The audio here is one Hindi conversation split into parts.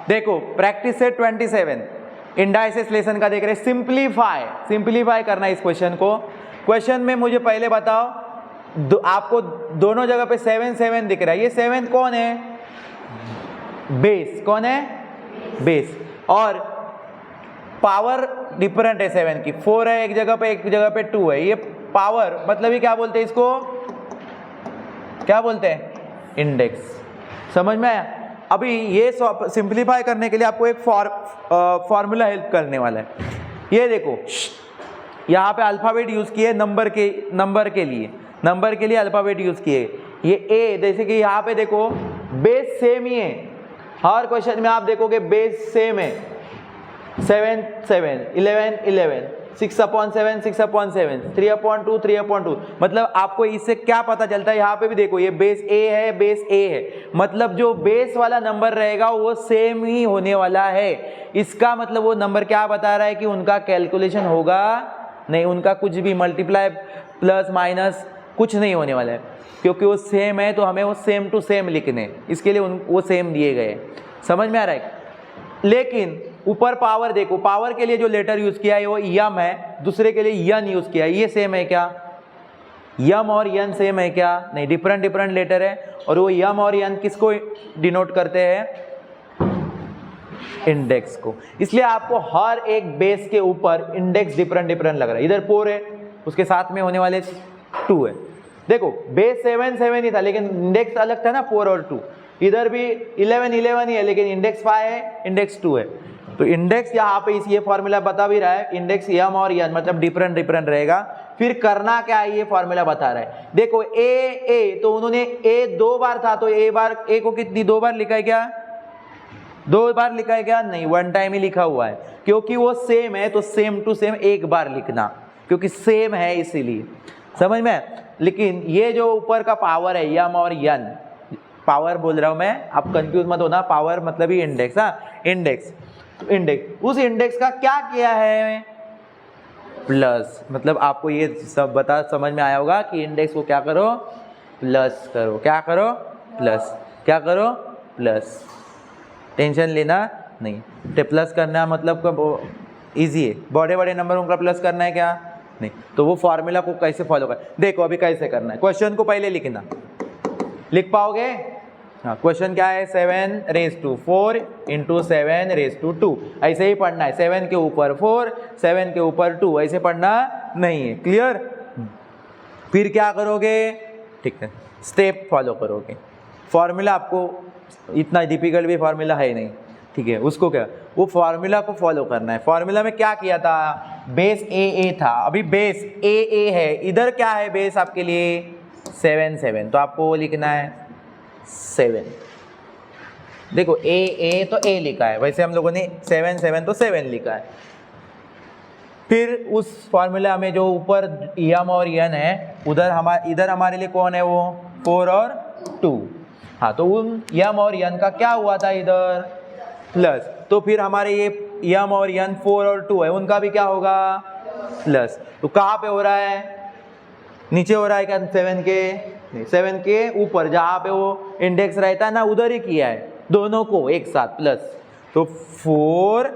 देखो प्रैक्टिस सेट 27 इंडाइसिस लेसन का देख रहे, सिंप्लीफाई करना इस क्वेश्चन को। क्वेश्चन में मुझे पहले बताओ, आपको दोनों जगह पे 7 7 दिख रहा है, ये 7 कौन है? बेस। कौन है? बेस। और पावर डिफरेंट है 7 की, 4 है एक जगह पे 2 है। ये पावर मतलब ये क्या बोलते हैं इसको? क्या बोलते हैं? इंडेक्स। समझ में आया? अभी ये सिंप्लीफाई करने के लिए आपको एक फॉर्मूला हेल्प करने वाला है। ये देखो यहाँ पे अल्फाबेट यूज किए नंबर के लिए अल्फाबेट यूज किए। ये ए, जैसे कि यहाँ पे देखो बेस सेम ही है, हर क्वेश्चन में आप देखोगे बेस सेम है, 7 7 11 11, 6/7 6/7, 3/2 3/2। मतलब आपको इससे क्या पता चलता है? यहाँ पे भी देखो ये बेस ए है, मतलब जो बेस वाला नंबर रहेगा वो सेम ही होने वाला है। इसका मतलब वो नंबर क्या बता रहा है कि उनका कैलकुलेशन होगा नहीं, उनका कुछ भी मल्टीप्लाई प्लस माइनस कुछ नहीं होने वाला है, क्योंकि वो सेम है तो हमें वो सेम टू सेम लिखने, इसके लिए वो सेम दिए गए। समझ में आ रहा है? लेकिन ऊपर पावर देखो, पावर के लिए जो लेटर यूज किया है वो यम है, दूसरे के लिए यन यूज किया है। ये सेम है क्या? यम और यन सेम है क्या? नहीं, डिफरेंट लेटर है। और वो यम और यन किसको डिनोट करते हैं? इंडेक्स को। इसलिए आपको हर एक बेस के ऊपर इंडेक्स डिफरेंट लग रहा है। इधर 4 है, उसके साथ में होने वाले 2 है। देखो बेस 7 7 ही था, लेकिन इंडेक्स अलग था ना, 4 और 2। इधर भी 11 11 ही है, लेकिन इंडेक्स 5 है, इंडेक्स 2 है। तो इंडेक्स यहाँ पे ये फॉर्मूला बता भी रहा है, इंडेक्स यम और यन मतलब डिफरेंट रहेगा। फिर करना क्या है ये फॉर्मूला बता रहा है। देखो ए, तो उन्होंने ए 2 बार था, तो ए को कितनी 2 बार लिखा है क्या? 2 बार लिखा है क्या? नहीं, 1 टाइम ही लिखा हुआ है, क्योंकि वो सेम है तो सेम टू सेम 1 बार लिखना, क्योंकि सेम है इसीलिए। समझ में? लेकिन ये जो ऊपर का पावर है यम और यन, पावर बोल रहा हूं मैं, आप कंफ्यूज मत होना, पावर मतलब ही इंडेक्स। हाँ, इंडेक्स उस इंडेक्स का क्या किया है? प्लस। मतलब आपको ये सब समझ में आया होगा कि इंडेक्स को क्या करो? प्लस करो। क्या करो? प्लस। क्या करो? प्लस। टेंशन लेना नहीं, प्लस करना मतलब इजी है। बड़े नंबरों का प्लस करना है क्या? नहीं। तो वो फॉर्मूला को कैसे फॉलो कर, देखो अभी कैसे करना है। क्वेश्चन को पहले लिखना, लिख पाओगे? हाँ, क्वेश्चन क्या है? 7⁻4 × 7⁻2। ऐसे ही पढ़ना है, 7 के ऊपर 4, 7 के ऊपर 2, ऐसे पढ़ना नहीं है। क्लियर? फिर क्या करोगे? ठीक है, स्टेप फॉलो करोगे। फॉर्मूला आपको इतना डिफिकल्ट भी फॉर्मूला है नहीं, ठीक है। उसको क्या, वो फॉर्मूला को फॉलो करना है। फॉर्मूला में क्या किया था? बेस ए था, अभी बेस ए है, इधर क्या है बेस आपके लिए? 7 7, तो आपको वो लिखना है 7। देखो ए तो ए लिखा है, वैसे हम लोगों ने 7 7 तो 7 लिखा है। फिर उस फॉर्मूला में जो ऊपर यम और यन है, इधर हमारे लिए कौन है? वो 4 और 2। हाँ, तो उन यम और यन का क्या हुआ था इधर? प्लस। तो फिर हमारे ये यम और यन 4 और 2 है, उनका भी क्या होगा? प्लस। तो कहाँ पे हो रहा है? नीचे हो रहा है क्या? 7 के नहीं, 7 के ऊपर जहाँ पे वो इंडेक्स रहता है ना, उधर ही किया है, दोनों को एक साथ प्लस। तो 4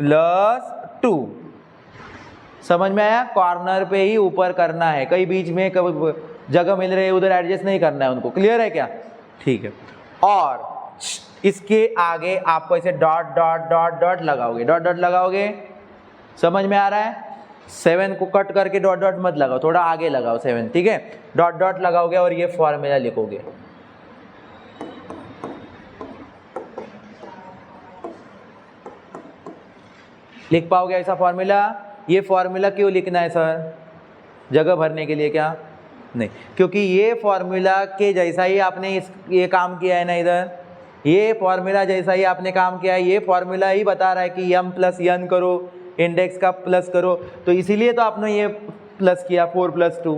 + 2। समझ में आया? कॉर्नर पे ही ऊपर करना है, कहीं बीच में जगह मिल रही है उधर एडजस्ट नहीं करना है उनको। क्लियर है क्या? ठीक है। और इसके आगे आपको ऐसे डॉट लगाओगे। समझ में आ रहा है? 7 को कट करके डॉट मत लगाओ, थोड़ा आगे लगाओ 7, ठीक है। डॉट लगाओगे और ये फॉर्मूला लिखोगे। लिख पाओगे ऐसा फॉर्मूला? ये फॉर्मूला क्यों लिखना है सर? जगह भरने के लिए क्या? नहीं, क्योंकि ये फॉर्मूला के जैसा ही आपने ये काम किया है ना, इधर ये फॉर्मूला जैसा ही आपने काम किया है। ये फॉर्मूला ही बता रहा है कि यम + यन करो, इंडेक्स का प्लस करो, तो इसीलिए तो आपने ये प्लस किया 4 + 2।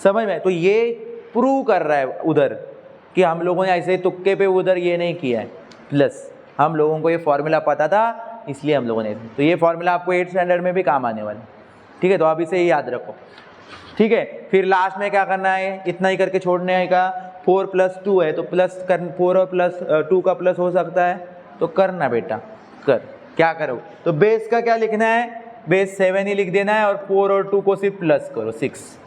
समझ में? तो ये प्रूव कर रहा है उधर कि हम लोगों ने ऐसे तुक्के पे उधर ये नहीं किया है प्लस, हम लोगों को ये फॉर्मूला पता था, इसलिए हम लोगों ने। तो ये फॉर्मूला आपको 8th स्टैंडर्ड में भी काम आने वाला है, ठीक है। तो आप इसे याद रखो, ठीक है। फिर लास्ट में क्या करना है? इतना ही करके छोड़ने का। 4 + 2 है तो प्लस कर, 4 और +2 का प्लस हो सकता है? तो करना बेटा, कर। क्या करो तो बेस का क्या लिखना है, बेस 7 ही लिख देना है और 4 और 2 को सिर्फ प्लस करो 6।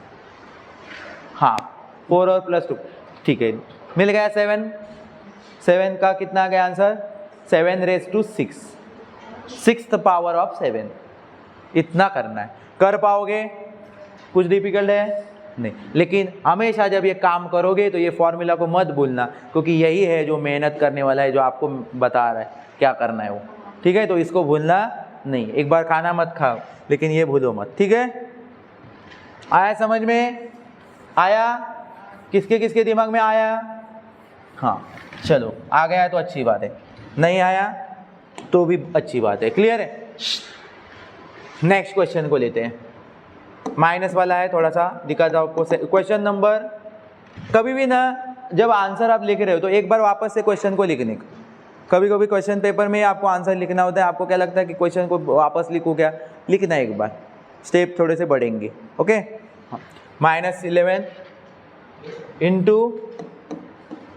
हाँ 4 और प्लस 2, ठीक है, मिल गया 7। 7 का कितना आ गया answer, 7 raise to 6, 6th power of 7। इतना करना है, कर पाओगे, कुछ डिफिकल्ट है नहीं। लेकिन हमेशा जब ये काम करोगे तो ये फॉर्मूला को मत भूलना, क्योंकि यही है जो मेहनत करने वाला है, जो आपको बता रहा है क्या करना है वो, ठीक है। तो इसको भूलना नहीं, एक बार खाना मत खाओ लेकिन ये भूलो मत, ठीक है। आया समझ में, आया, किसके किसके दिमाग में आया, हाँ चलो आ गया तो अच्छी बात है, नहीं आया तो भी अच्छी बात है, क्लियर है। नेक्स्ट क्वेश्चन को लेते हैं, माइनस वाला है, थोड़ा सा दिखाता हूँ आपको। क्वेश्चन नंबर, कभी भी ना जब आंसर आप लिख रहे हो तो एक बार वापस से क्वेश्चन को लिखने का, कभी कभी क्वेश्चन पेपर में आपको आंसर लिखना होता है, आपको क्या लगता है कि क्वेश्चन को वापस लिखो, क्या लिखना है, एक बार स्टेप थोड़े से बढ़ेंगे, ओके। -11 इंटू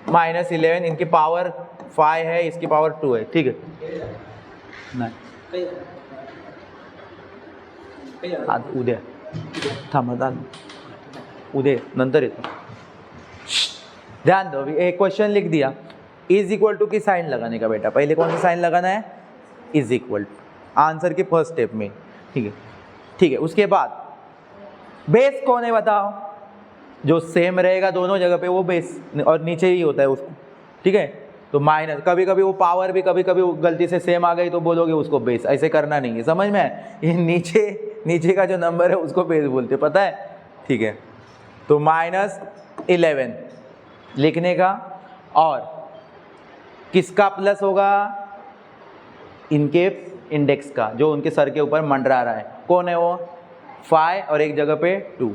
-11, इनकी पावर 5 है, इसकी पावर 2 है, ठीक है। नाही आज उद्या थांबा, उद्या नंतर येतो, ध्यान दो। एक क्वेश्चन लिख दिया, इज इक्वल टू की साइन लगाने का बेटा, पहले कौन सा साइन लगाना है, इज इक्वल टू, आंसर की फर्स्ट स्टेप में, ठीक है, ठीक है। उसके बाद बेस कौन है बताओ, जो सेम रहेगा दोनों जगह पे वो बेस, और नीचे ही होता है उसको, ठीक है। तो माइनस, कभी कभी वो पावर भी कभी कभी गलती से सेम आ गई तो बोलोगे उसको बेस, ऐसे करना नहीं है, समझ में। ये नीचे का जो नंबर है उसको बेस बोलते, पता है, ठीक है। तो -11 लिखने का, और किसका प्लस होगा, इनके इंडेक्स का, जो उनके सर के ऊपर मंडरा रहा है, कौन है वो, 5 और एक जगह पे 2,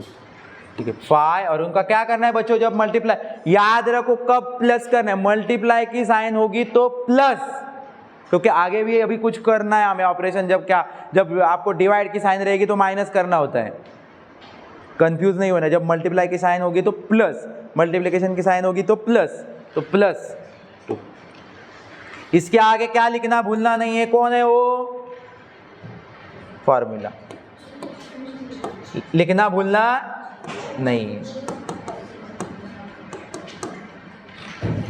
ठीक है। 5 और उनका क्या करना है बच्चों, जब मल्टीप्लाई, याद रखो कब प्लस करना है, मल्टीप्लाई की साइन होगी तो प्लस, क्योंकि आगे भी अभी कुछ करना है हमें ऑपरेशन, जब आपको डिवाइड की साइन रहेगी तो माइनस करना होता है, कंफ्यूज नहीं होना। जब मल्टीप्लाई की साइन होगी तो प्लस, मल्टीप्लिकेशन की साइन होगी तो प्लस, तो +2। इसके आगे क्या लिखना भूलना नहीं है, कौन है वो, फॉर्मूला लिखना भूलना नहीं।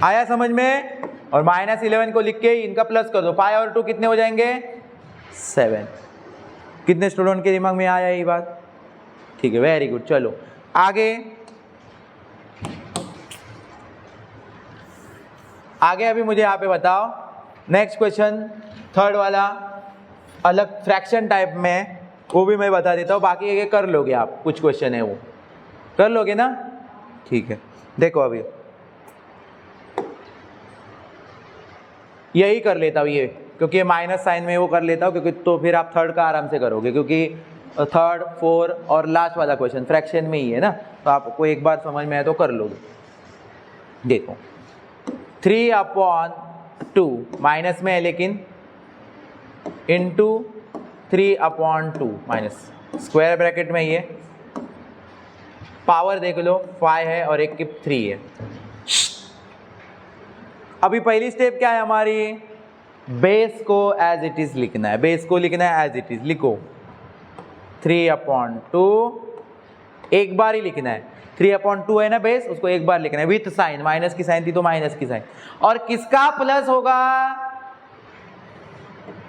आया समझ में। और -11 को लिख के इनका प्लस कर दो, 5 और 2 कितने हो जाएंगे, 7। कितने स्टूडेंट के दिमाग में आया ये बात, ठीक है, वेरी गुड। चलो आगे अभी मुझे यहाँ पे बताओ, नेक्स्ट क्वेश्चन, थर्ड वाला, अलग फ्रैक्शन टाइप में, वो भी मैं बता देता हूँ, बाकी ये कर लोगे आप, कुछ क्वेश्चन है वो कर लोगे ना, ठीक है। देखो अभी यही कर लेता हूँ ये, क्योंकि माइनस साइन में वो कर लेता हूँ, क्योंकि तो फिर आप थर्ड का आराम से करोगे, क्योंकि थर्ड, 4 और लास्ट वाला क्वेश्चन फ्रैक्शन में ही है ना, तो आपको एक बार समझ में आए तो कर लोगे। देखो 3/2 माइनस में है लेकिन, इंटू 3/2 माइनस, स्क्वायर ब्रैकेट में ये, पावर देख लो 5 है और एक की 3 है। अभी पहली स्टेप क्या है हमारी, बेस को एज इट इज लिखना है, बेस को लिखना है एज इट इज, लिखो 3/2, एक बार ही लिखना है, 3/2 है ना बेस, उसको एक बार लिखना है विथ साइन, माइनस की साइन थी तो माइनस की साइन, और किसका प्लस होगा,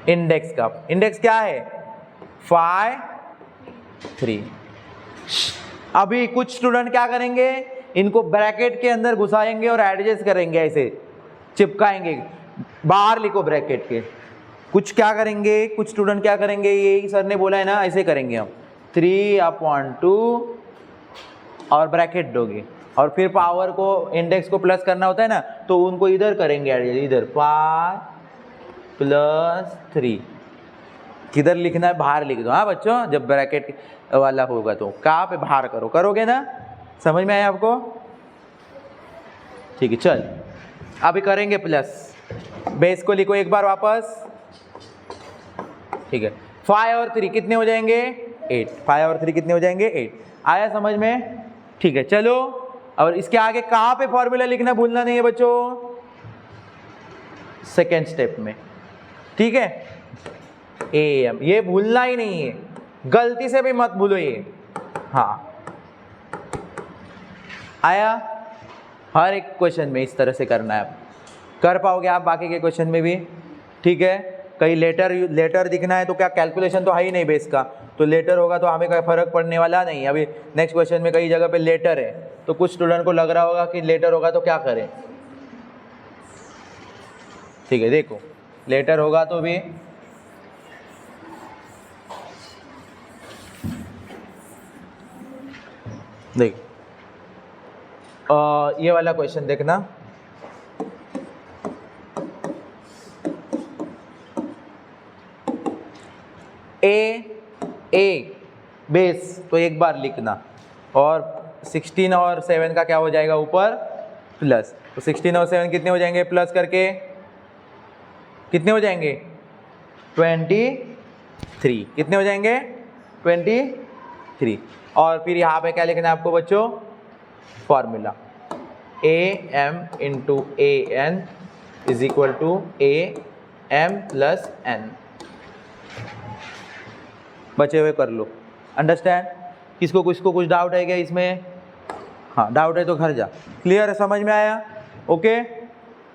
इंडेक्स का। इंडेक्स क्या है, 5, 3। अभी कुछ स्टूडेंट क्या करेंगे, इनको ब्रैकेट के अंदर घुसाएंगे और एडजस्ट करेंगे, ऐसे चिपकाएंगे, बाहर लिखो ब्रैकेट के। कुछ क्या करेंगे, कुछ स्टूडेंट क्या करेंगे, यही सर ने बोला है ना, ऐसे करेंगे हम, 3/2 और ब्रैकेट दोगे, और फिर पावर को, इंडेक्स को प्लस करना होता है ना, तो उनको इधर करेंगे एडजस्ट, इधर 5 + 3, किधर लिखना है, बाहर लिख दो, हाँ बच्चों, जब ब्रैकेट वाला होगा तो कहाँ पे, बाहर करो, करोगे ना, समझ में आया आपको, ठीक है। चल अभी करेंगे प्लस, बेस को लिखो एक बार वापस, ठीक है। 5 और 3 कितने हो जाएंगे, 8, 5 और 3 कितने हो जाएंगे, 8। आया समझ में, ठीक है। चलो और इसके आगे कहाँ पे फॉर्मूला लिखना भूलना नहीं है बच्चों, सेकेंड स्टेप में, ठीक है, AM, ये भूलना ही नहीं है, गलती से भी मत भूलो ये। हाँ, आया? हर एक क्वेश्चन में इस तरह से करना है, कर पाओगे आप बाकी के क्वेश्चन में भी, ठीक है। कहीं लेटर दिखना है तो क्या कैलकुलेशन तो है ही नहीं बेस का, तो लेटर होगा तो हमें कोई फर्क पड़ने वाला नहीं। अभी नेक्स्ट क्वेश्चन में कई जगह पे लेटर है, तो कुछ स्टूडेंट को लग रहा होगा कि लेटर होगा तो क्या करें, ठीक है। देखो लेटर होगा तो भी देख, ये वाला क्वेश्चन देखना, ए बेस तो एक बार लिखना, और 16 और 7 का क्या हो जाएगा ऊपर प्लस, तो 16 और 7 कितने हो जाएंगे प्लस करके, कितने हो जाएंगे 23, कितने हो जाएंगे 23। और फिर यहाँ पे क्या लिखना है आपको बच्चों, formula AM into AN is equal to AM plus N। बचे हुए कर लो, अंडरस्टैंड? किसको कुछ डाउट है क्या इसमें? हाँ, डाउट है तो घर जा। क्लियर है, समझ में आया? ओके,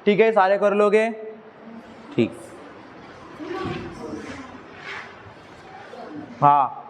ठीक है, सारे कर लोगे, ठीक। हाँ